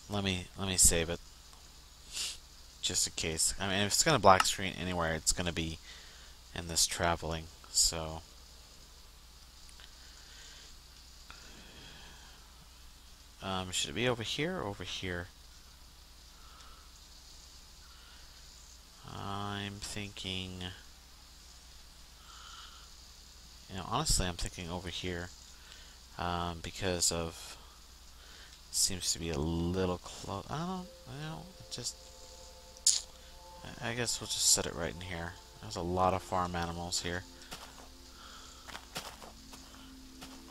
let me save it just in case. I mean, if it's gonna black screen anywhere, it's gonna be in this traveling. So should it be over here or over here? I'm thinking. Honestly, I'm thinking over here because of seems to be a little close. I don't just I guess we'll just set it right in here. There's a lot of farm animals here.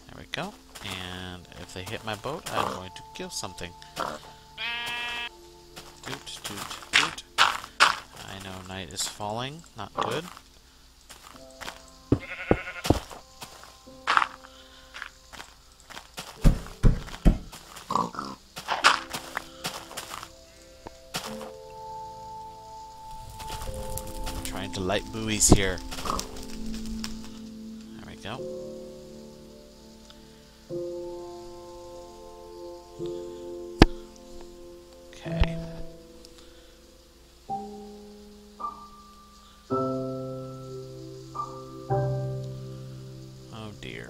There we go. And if they hit my boat, I'm going to kill something. Doot, doot, doot. I know night is falling. Not good. Trying to light buoys here. There we go. Okay. Oh dear.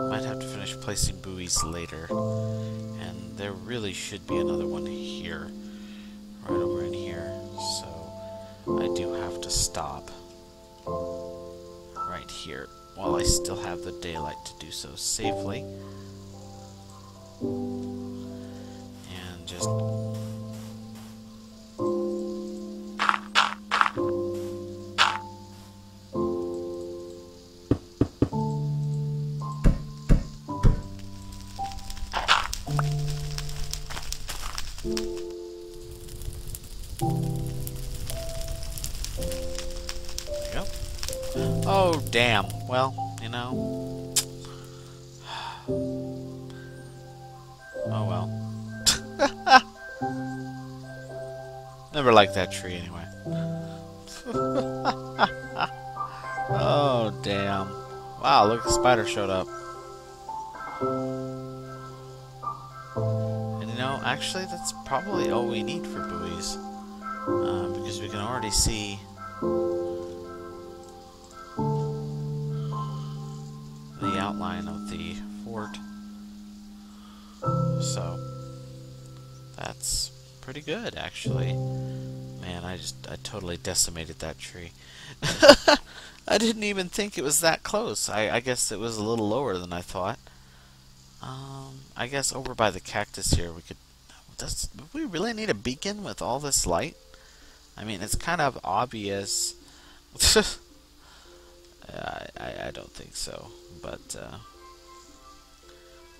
Might have to finish placing buoys later. And there really should be another one here. Right over in here. So I do have to stop right here while I still have the daylight to do so safely. And just oh, damn. Well, oh well. Never liked that tree anyway. Oh, damn. Wow, look, the spider showed up. And actually, that's probably all we need for buoys. Because we can already see the outline of the fort. So that's pretty good, actually. Man, I totally decimated that tree. I didn't even think it was that close. I guess it was a little lower than I thought. I guess over by the cactus here we could. Do we really need a beacon with all this light? I mean, it's kind of obvious. I don't think so, but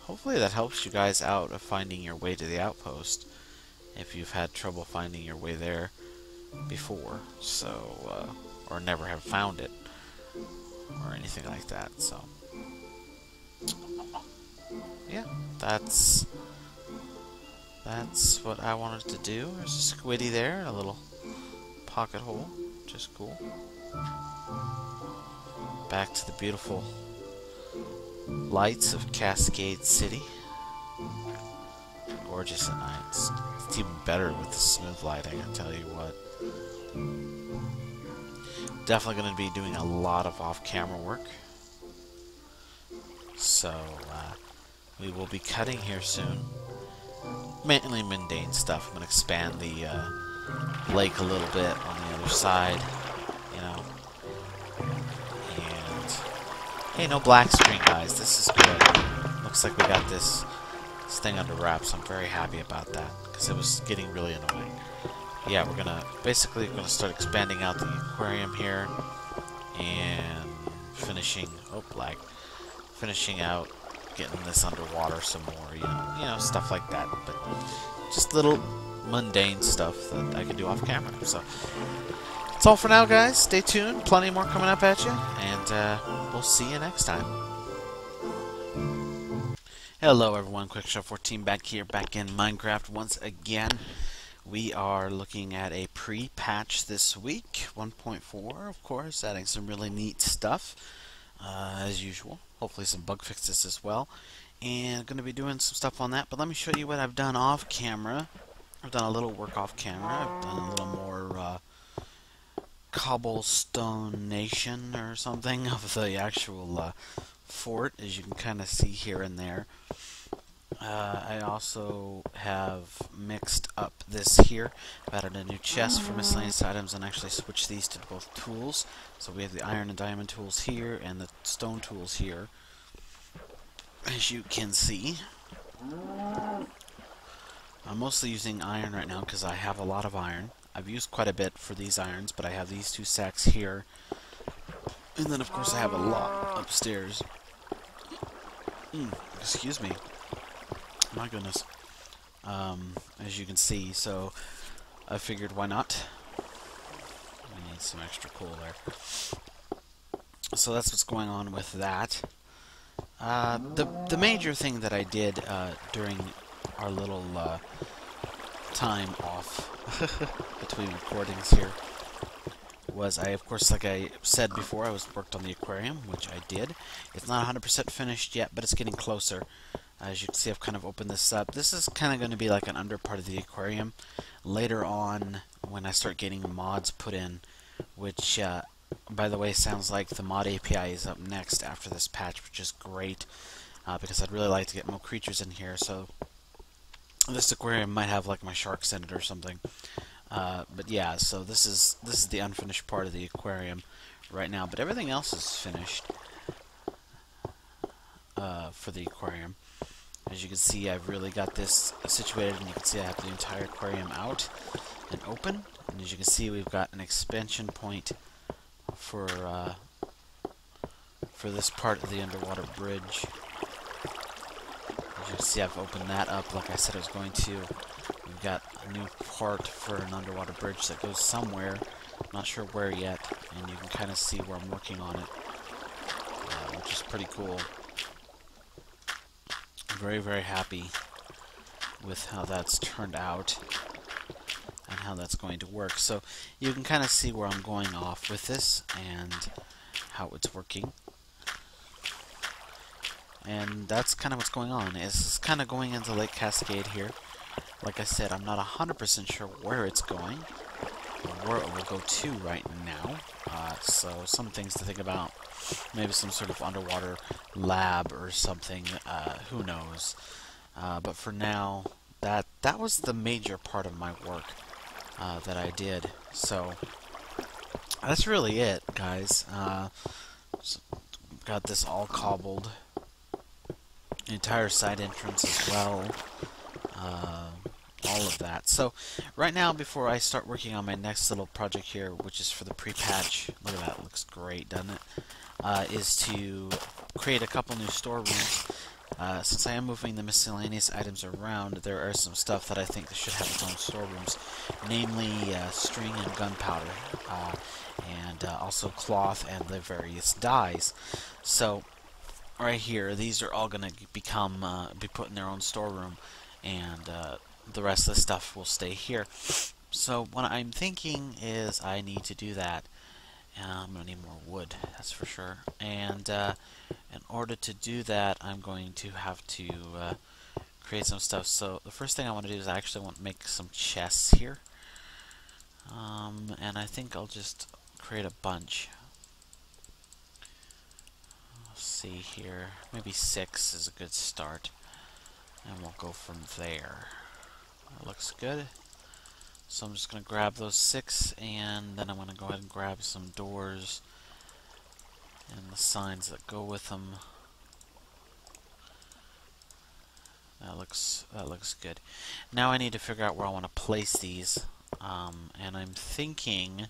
hopefully that helps you guys out of finding your way to the outpost if you've had trouble finding your way there before, so or never have found it or anything like that. So yeah, that's what I wanted to do. There's a squiddy there, a little pocket hole, which is cool. Back to the beautiful lights of Cascade City. Gorgeous at night. It's even better with the smooth lighting, I tell you what. Definitely going to be doing a lot of off-camera work. So, we will be cutting here soon. Mainly mundane stuff. I'm going to expand the lake a little bit on the other side. And, hey, no black screen, guys. This is good. Looks like we got this thing under wraps. I'm very happy about that, because it was getting really annoying. Yeah, we're gonna start expanding out the aquarium here and finishing out getting this underwater some more, stuff like that. But just little mundane stuff that I can do off camera. So that's all for now, guys. Stay tuned. Plenty more coming up at you, and we'll see you next time. Hello everyone, Quick Shot 14 back here, back in Minecraft once again. We are looking at a pre-patch this week, 1.4 of course, adding some really neat stuff, as usual. Hopefully some bug fixes as well. and going to be doing some stuff on that. But let me show you what I've done off camera. I've done a little work off camera. I've done a little more cobblestonation or something of the actual fort, as you can kind of see here and there. I also have mixed up this here. I've added a new chest for miscellaneous items and actually switched these to both tools. So we have the iron and diamond tools here and the stone tools here, as you can see. I'm mostly using iron right now because I have a lot of iron. I've used quite a bit for these irons, but I have these 2 sacks here. And then, of course, I have a lot upstairs. Excuse me. My goodness. As you can see, so I figured why not? We need some extra coal there. So that's what's going on with that. The major thing that I did during our little time off between recordings here was of course, like I said before, I worked on the aquarium, which I did. It's not 100% finished yet, but it's getting closer. As you can see, I've kind of opened this up. This is kind of going to be like an under part of the aquarium. Later on, when I start getting mods put in, which, by the way, sounds like the mod API is up next after this patch, which is great, because I'd really like to get more creatures in here. So this aquarium might have like my sharks in it or something. But yeah, so this is the unfinished part of the aquarium right now. But everything else is finished for the aquarium. As you can see, I've really got this situated, and you can see I have the entire aquarium out and open. And as you can see, we've got an expansion point for this part of the underwater bridge. As you can see, I've opened that up like I said I was going to. We've got a new part for an underwater bridge that goes somewhere. Not sure where yet, and you can kind of see where I'm working on it, which is pretty cool. Very, very happy with how that's turned out and how that's going to work. So you can kind of see where I'm going off with this and how it's working. And that's kind of what's going on. It's kind of going into Lake Cascade here. Like I said, I'm not 100% sure where it's going, or where it will go to right now. So some things to think about. Maybe some sort of underwater lab or something. Who knows? But for now, that was the major part of my work that I did. So that's really it, guys. So got this all cobbled. The entire side entrance as well. All of that. So right now, before I start working on my next little project here, which is for the pre-patch, look at that, it looks great, doesn't it? Is to create a couple new storerooms. Since I am moving the miscellaneous items around, there are some stuff that I think should have its own storerooms, namely string and gunpowder, and also cloth and the various dyes. So right here, these are all going to be put in their own storeroom, and the rest of the stuff will stay here. So what I'm thinking is I need to do that. I'm going to need more wood, that's for sure. And in order to do that, I'm going to have to create some stuff. So the first thing I want to do is I actually want to make some chests here. And I think I'll just create a bunch. Let's see here. Maybe 6 is a good start. And we'll go from there. That looks good. So I'm just going to grab those 6, and then I'm going to go ahead and grab some doors and the signs that go with them. That looks good. Now I need to figure out where I want to place these, and I'm thinking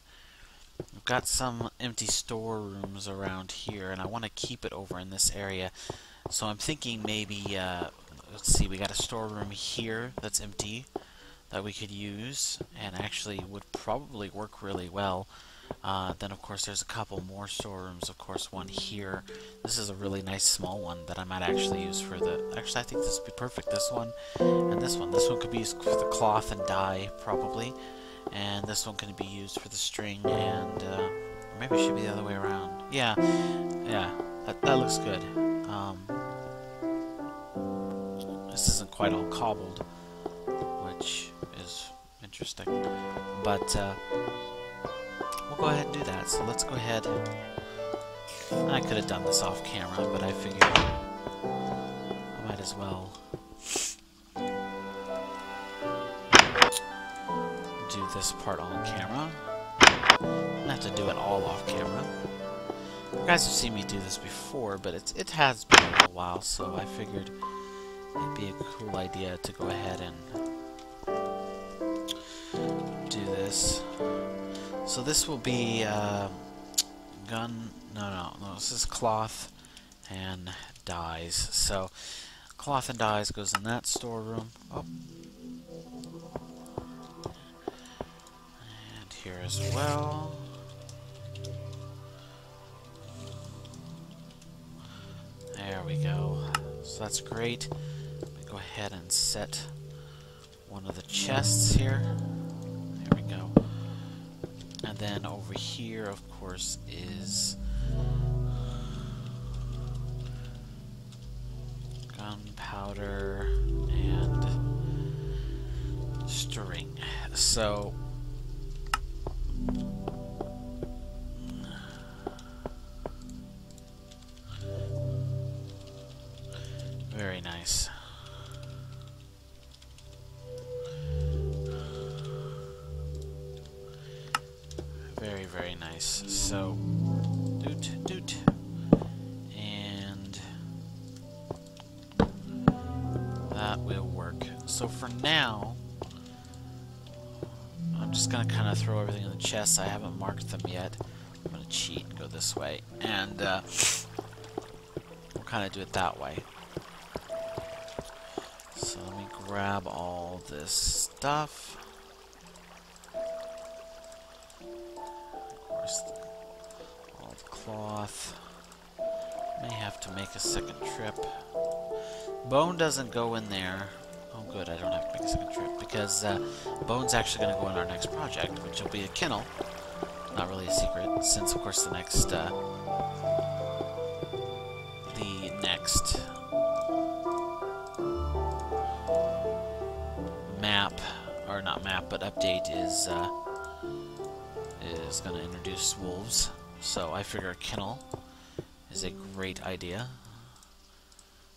I've got some empty storerooms around here, and I want to keep it over in this area. So I'm thinking maybe let's see, we got a storeroom here that's empty that we could use, and actually would probably work really well. Then of course there's a couple more storerooms, of course one here. This is a really nice small one that I might actually use for actually I think this would be perfect, this one and this one. This one could be used for the cloth and dye probably, and this one can be used for the string, and maybe it should be the other way around. Yeah, that looks good. This isn't quite all cobbled, which is interesting. But we'll go ahead and do that. So let's go ahead. I could have done this off camera, but I figured I might as well do this part on camera. I don't have to do it all off camera. You guys have seen me do this before, but it has been a little while, so I figured it'd be a cool idea to go ahead and do this. So this will be no, this is cloth and dyes. So cloth and dyes goes in that storeroom. Oh. And here as well. There we go. So that's great. Let me go ahead and set one of the chests here. There we go. And then over here, of course, is gunpowder and string. So very nice. Very, very nice. So, doot. And that will work. So for now, I'm just going to kind of throw everything in the chests. I haven't marked them yet. I'm going to cheat and go this way. And we'll kind of do it that way. So let me grab all this stuff. All the cloth. May have to make a second trip. Bone doesn't go in there. Oh good, I don't have to make a second trip because bone's actually going to go in our next project, which will be a kennel. Not really a secret, since of course the next map, or not map, but update is going to introduce wolves. So I figure a kennel is a great idea.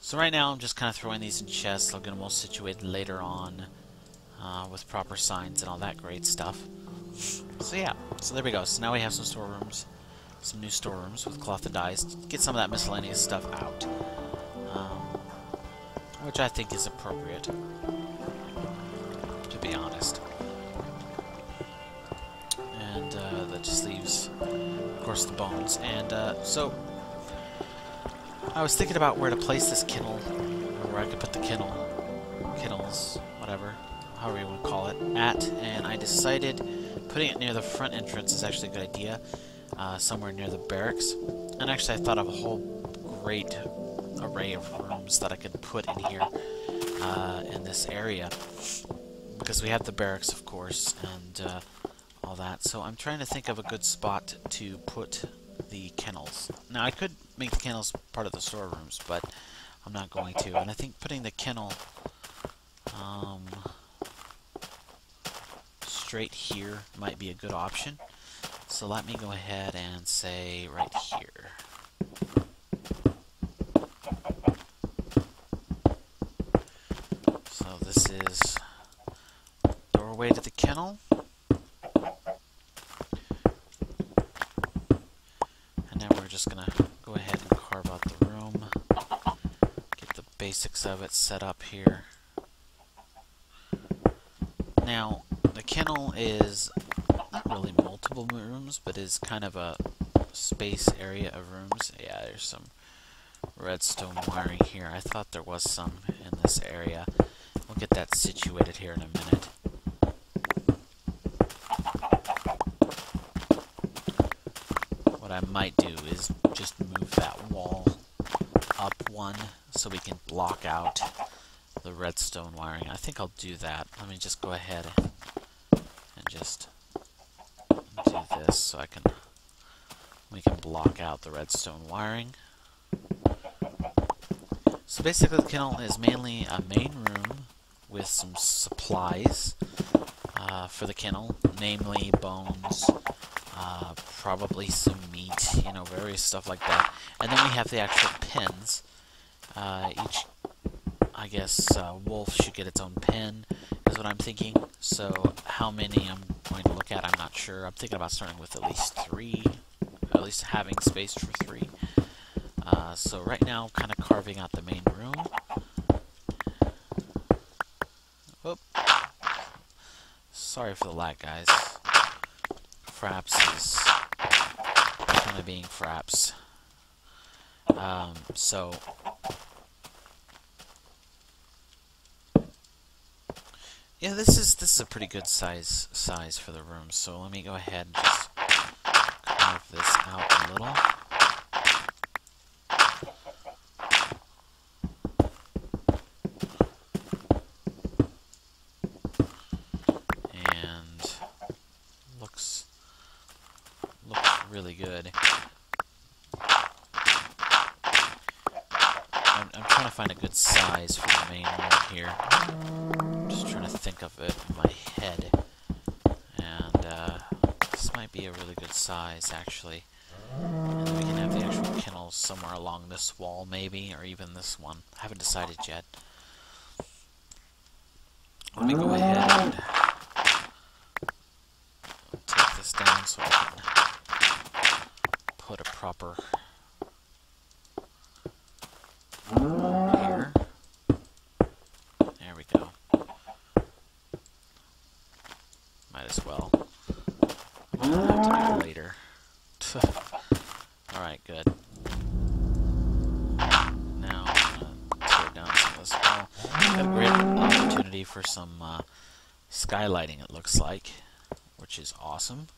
So right now I'm just kind of throwing these in chests. I'll get them all situated later on with proper signs and all that great stuff. So yeah, so there we go. So now we have some storerooms, some new storerooms with cloth and dyes. Get some of that miscellaneous stuff out, which I think is appropriate, to be honest. And that just leaves, of course, the bones. And so I was thinking about where to place this kennel, or where I could put the kennels, whatever, however you want to call it, at, and I decided putting it near the front entrance is actually a good idea, somewhere near the barracks. And actually I thought of a whole great array of rooms that I could put in here, in this area, because we have the barracks, of course, and all that. So I'm trying to think of a good spot to put the kennels. Now I could make the kennels part of the storerooms, but I'm not going to. And I think putting the kennel straight here might be a good option. So let me go ahead and say right here. So this is doorway to the kennel. And then we're just going to go ahead and carve out the room. Get the basics of it set up here. Now, the kennel is not really multiple rooms, but is kind of a space area of rooms. Yeah, there's some redstone wiring here. I thought there was some in this area. We'll get that situated here in a minute. What I might do is just move that wall up one so we can block out the redstone wiring. I think I'll do that. Let me just go ahead and just do this so we can block out the redstone wiring. So basically the kennel is mainly a main room with some supplies for the kennel, namely bones, probably some meat, you know, various stuff like that. And then we have the actual pens. Each, I guess, wolf should get its own pen, is what I'm thinking. So how many I'm going to look at, I'm not sure. I'm thinking about starting with at least 3, at least having space for 3. So right now, kind of carving out the main room. Oop. Sorry for the lag, guys. Fraps is kind of being Fraps. So yeah, this is a pretty good size for the room. So let me go ahead and just carve this out a little. And looks really good. I'm trying to find a good size for the main room here. I'm just trying to think of it in my head. And this might be a really good size, actually. And then we can have the actual kennels somewhere along this wall, maybe, or even this one. I haven't decided yet. Let me go ahead and take this down so I can put a proper here. There we go. Might as well. I'm gonna have to do it later. Alright, good. Now I'm gonna tear down some of this wall. Got a great opportunity for some skylighting, it looks like, which is awesome.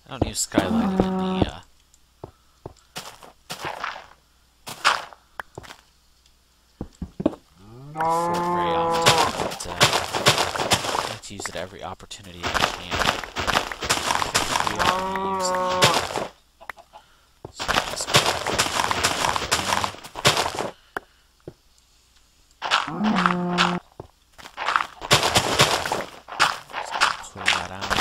I don't use skylighting in the fort very often, but I like to use it every opportunity I can. We often use it here. So just clear that out.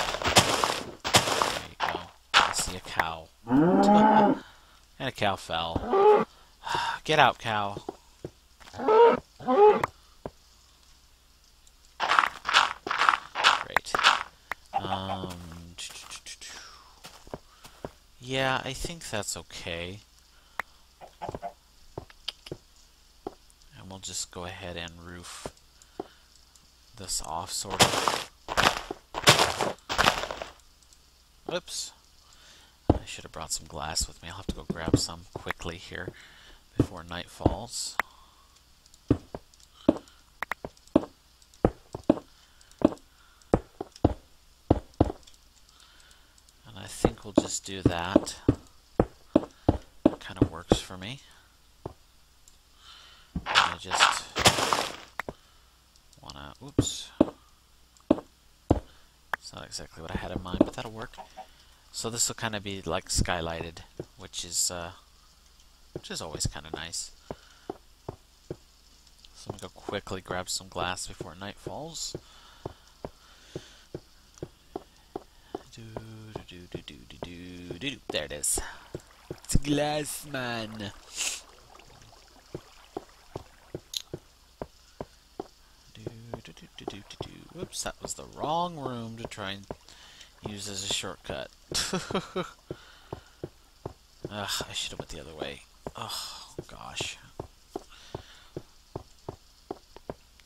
There you go. I see a cow. And a cow fell. Get out, cow. Great. Yeah, I think that's okay. And we'll just go ahead and roof this off, sort of. Oops. I should have brought some glass with me. I'll have to go grab some quickly here before night falls. And I think we'll just do that. Kind of works for me. I just wanna, oops. It's not exactly what I had in mind, but that'll work. So this will kind of be like skylighted, which is always kind of nice. So I'm gonna go quickly grab some glass before night falls. There it is. It's glass, man. Whoops, that was the wrong room to try and use as a shortcut. Ugh, I should have went the other way. Oh, gosh.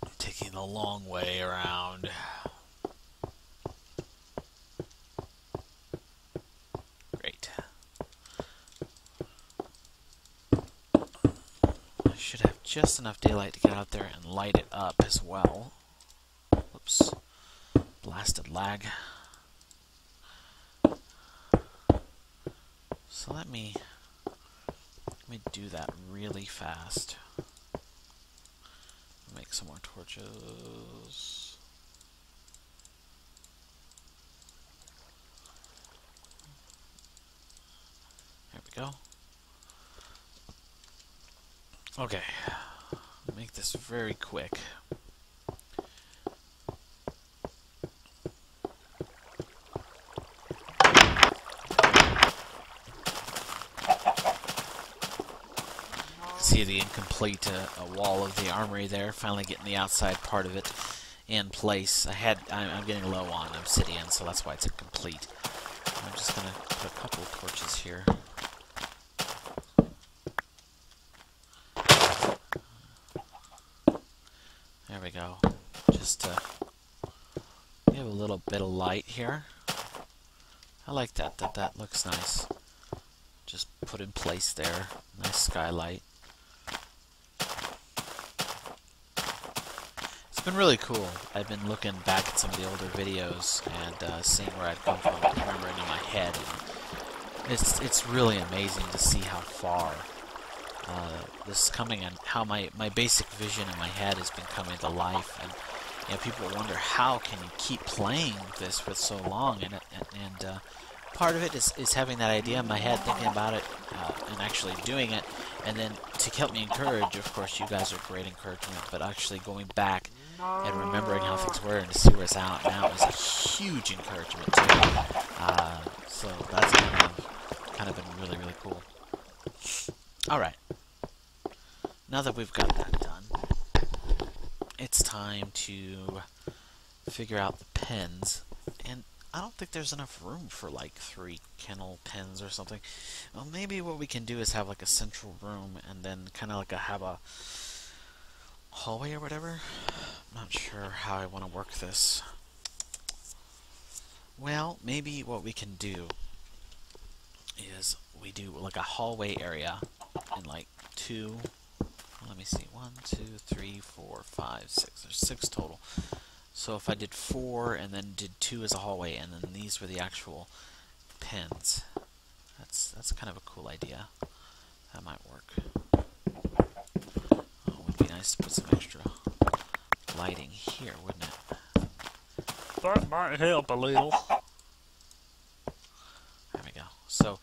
I'm taking the long way around. Great. I should have just enough daylight to get out there and light it up as well. Whoops. Blasted lag. So let me do that really fast. Make some more torches. There we go. Okay, make this very quick. See the incomplete wall of the armory there. Finally getting the outside part of it in place. I'm getting low on obsidian, so that's why it's incomplete. I'm just gonna put a couple of torches here. There we go. Just to give a little bit of light here. I like that. That looks nice. Just put in place there. Nice skylight. It's been really cool. I've been looking back at some of the older videos and seeing where I'd come from, remembering in my head. And it's really amazing to see how far this is coming and how my basic vision in my head has been coming to life. And you know, people wonder, how can you keep playing this for so long? And part of it is having that idea in my head, thinking about it, and actually doing it. And then to help me encourage, of course, you guys are great encouragement, but actually going back and remembering how things were and to see where it's out now is a huge encouragement too. So that's kind of been really, really cool. Alright. Now that we've got that done, it's time to figure out the pens. And I don't think there's enough room for like 3 kennel pens or something. Well, maybe what we can do is have like a central room and then kind of like have a hallway or whatever. I'm not sure how I want to work this. Well, maybe what we can do is we do like a hallway area in like 2. Let me see. 1, 2, 3, 4, 5, 6. There's 6 total. So if I did 4 and then did 2 as a hallway, and then these were the actual pens, that's kind of a cool idea. That might work. Oh, it would be nice to put some extra lighting here, wouldn't it? That might help a little. There we go. So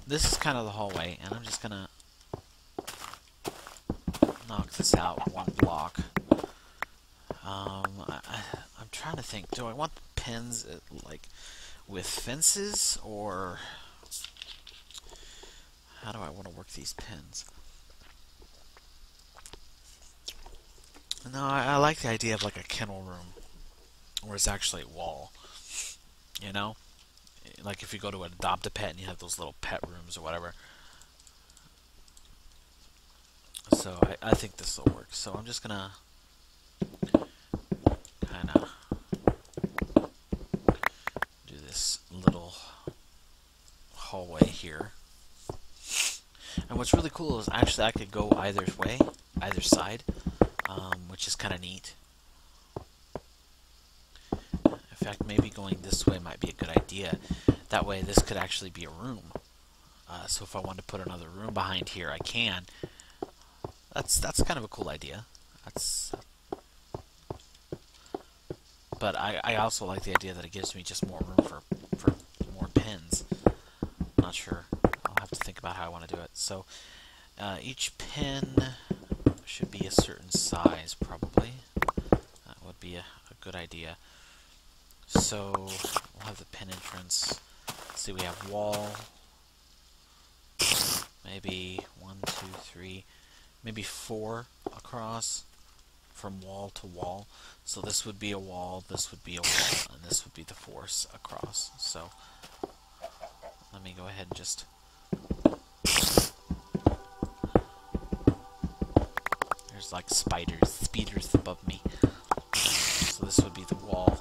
this is kind of the hallway, and I'm just gonna knock this out 1 block. I'm trying to think. Do I want pens like with fences, or how do I want to work these pens? No, I like the idea of like a kennel room, where it's actually a wall. You know, like if you go to adopt a pet and you have those little pet rooms or whatever. So I think this will work. So I'm just gonna kind of do this little hallway here. And what's really cool is actually I could go either way, either side, which is kind of neat. In fact, maybe going this way might be a good idea. That way this could actually be a room. So if I want to put another room behind here, I can. That's kind of a cool idea. But I also like the idea that it gives me just more room for more pens. I'm not sure. I'll have to think about how I want to do it. So each pen should be a certain size, probably. That would be a good idea. So we'll have the pen entrance. Let's see, we have wall. Maybe 1, 2, 3, maybe 4 across from wall to wall. So this would be a wall, this would be a wall, and this would be the force across. So let me go ahead and just... There's like speeders above me. So this would be the wall,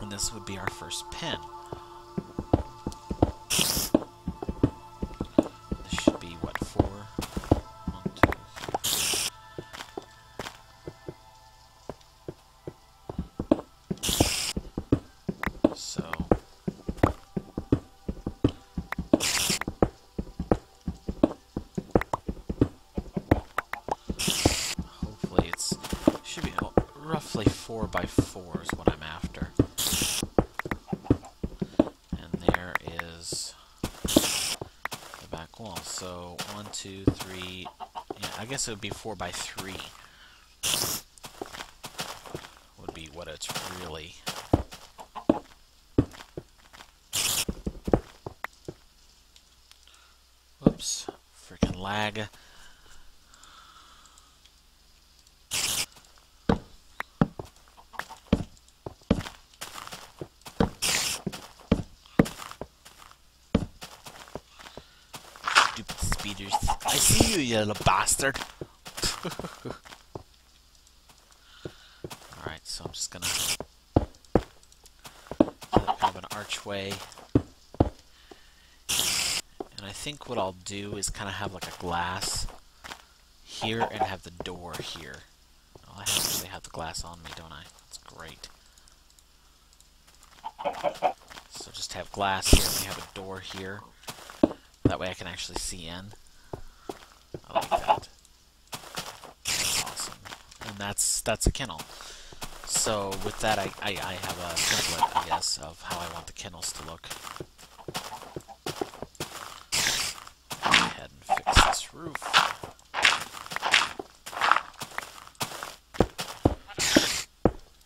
and this would be our first pen. This should be, what, 4? 1, 2, 3, 4. So hopefully should be roughly 4 by 4 is what I'm after. And there is the back wall. So 1, 2, 3. Yeah, I guess it would be 4 by 3. Would be what it's really. Whoops. Freaking lag. Stupid speeders. I see you, you little bastard. Alright, so I'm just gonna have an archway. And I think what I'll do is kind of have like a glass here and have the door here. Oh, I actually have the glass on me, don't I? That's great. So just have glass here and we have a door here. That way I can actually see in. I like that. That's awesome. And that's a kennel. So with that, I have a template, I guess, of how I want the kennels to look. Go ahead and fix this roof.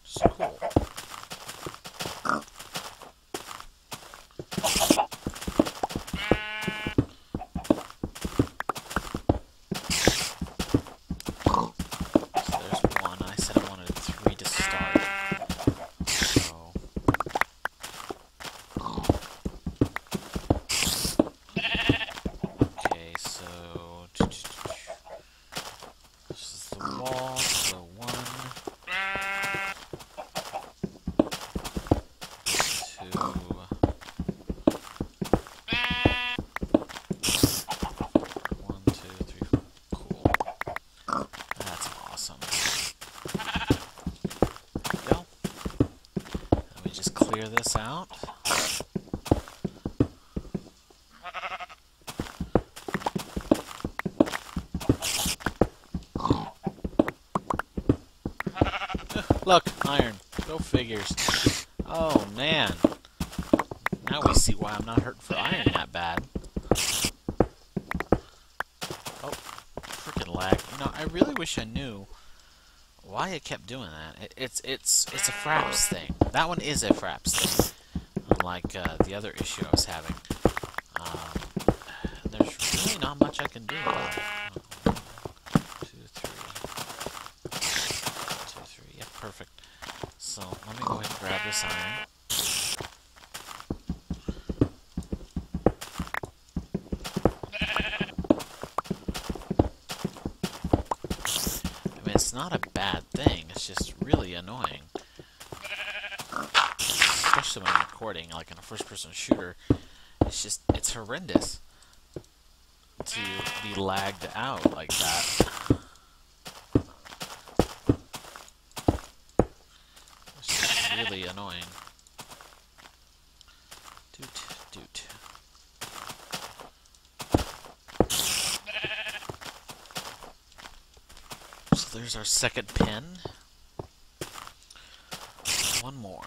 So cool. Clear this out. Look, iron. Go figures. Oh man. Now we see why I'm not hurting for iron that bad. Oh, freaking lag. You know, I really wish I knew why it kept doing that. It's a fraps thing. That one is a fraps thing. Unlike the other issue I was having. There's really not much I can do about it. 1, 2, 3. 2, 3. Yeah, perfect. So let me go ahead and grab this iron. I mean, it's not a bad thing. It's just really annoying. Especially when I'm recording, like in a first-person shooter, it's horrendous to be lagged out like that. It's just really annoying. Doot. So there's our second pin. One more.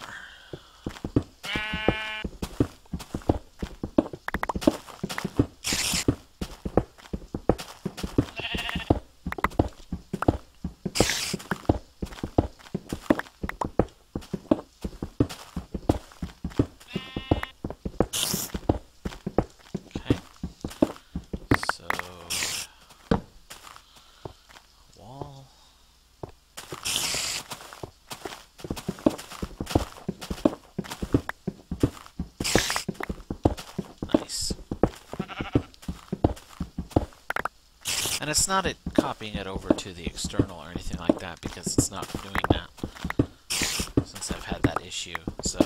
And it's not copying it over to the external or anything like that, because it's not doing that since I've had that issue. So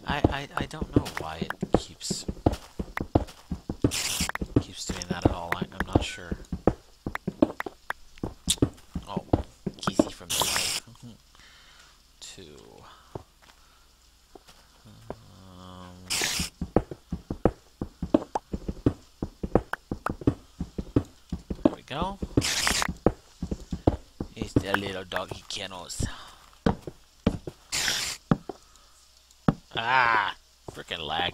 I don't know why it keeps doing that at all. I'm not sure. Oh, Keithy from the light. 2. Go. It's the little doggy Kennels. Ah! Frickin' lag.